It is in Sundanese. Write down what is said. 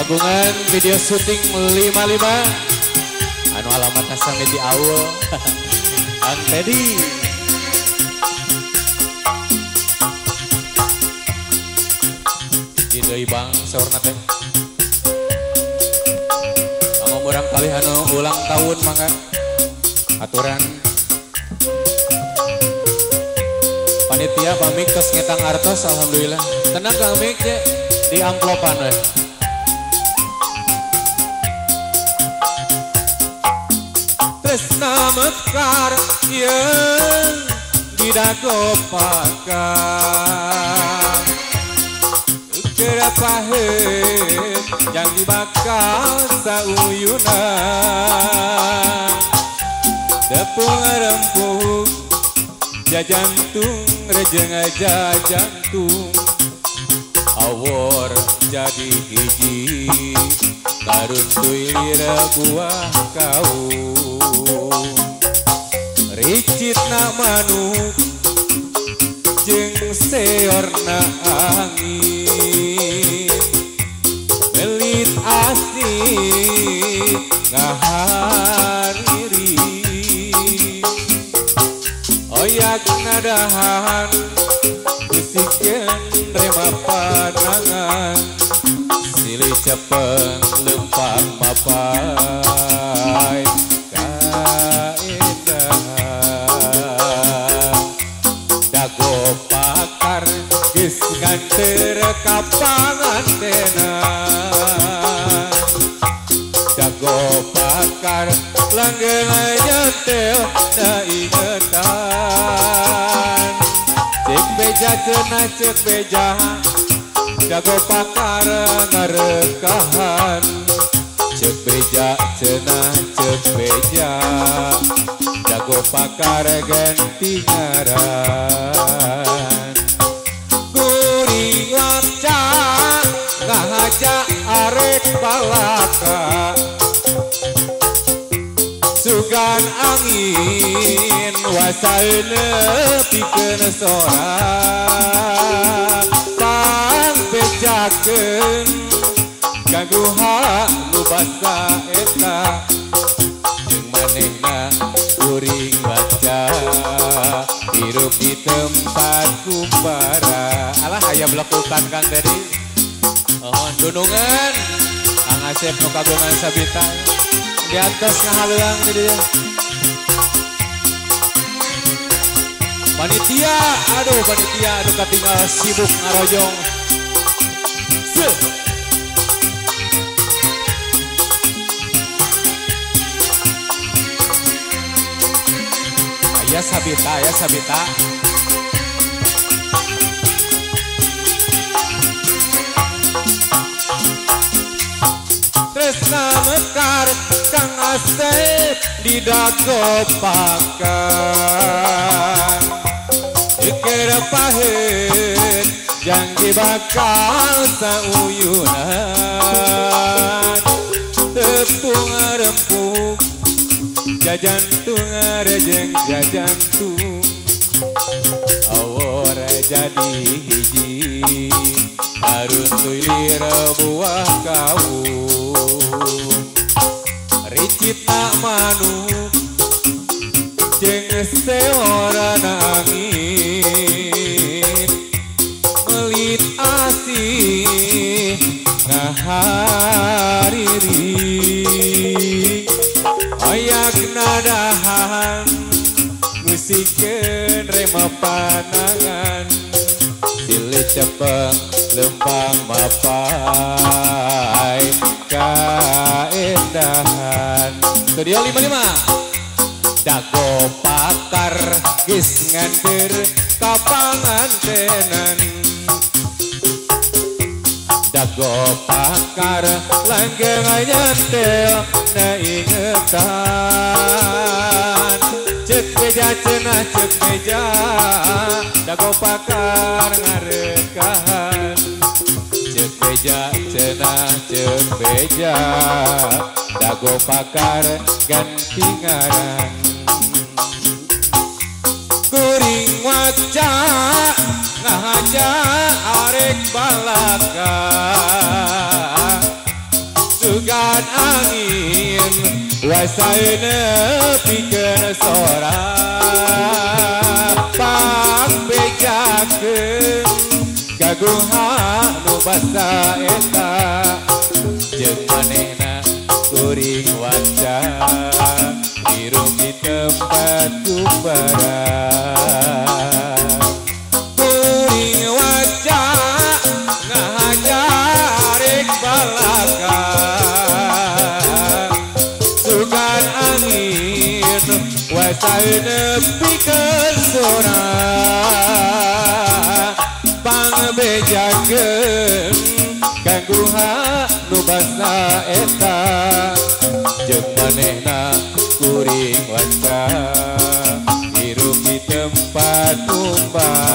kagungan video syuting 55 anu alamat sami di awal Kang Teddy di deui bang saurna teh murang kali anu ulang tahun mangga aturan panitia pamik tos ngetang artos alhamdulillah tenang Kang Mik di amplopan we tresna mekar yeung didago pakar kerapaheun yang dibakal sauyunan tepung rempuk jajantung rejeng jajantung awor jadi hiji karuntuy lira buah kaum ricitna manuk jeung seorna angin belit asih ngahariri oyak nadahan bisikeun rema panangan silih cepeng lempang mapai dago pakar geus nganter ka pangantenan dago pakar langgeng nyetel da ingetan cek beja cenah cek beja dago pakar ngarekahan cek beja cenah cek beja dago pakar ganti ngaran kuring waca ngahaja arek balaka sugan angin wasaeuna pikeun sora pang bejakeun kanggo nu basa eta jeung manehna kuring baca hirup di tempat kumbara alah aya blekukan Kang Teddy dunungan Kang Asep nu kagungan sabita di atas ngahaluang di dia panitia aduh katinggal sibuk ngarojong ya sabita tresna mekar Kang Asep di dago pakar kerapaheun janji bakal sauyunan tepung rempuk jajantung rejeng jajantung awor jadi hiji karuntuy lira buah kaum ricitna manuk jeung seorana angin melit asih ngahariri oyak nadahan musikeun rema panangan silih cepeng lempang mapai kaendahan studio 55 dago pakar geus nganter ka pangantenan dago pakar langgeng nyetel na ingetan cek beja cenah cek beja dago pakar ngarekahan cek beja cenah cek beja dago pakar ganti ngaran kuring waca ngahaja arek balaka sugan angin wasaina pikeun sora pangbejakeun kaguha nu basa eta jeung manehna kuring waca hirup di tempat kubaran kuring waca ngahajarek balaka sugan angin wasaina pikeun sora pangbejakeun kangguha nu basa eta jeung manehna kuring waca hirup di tempat kumbang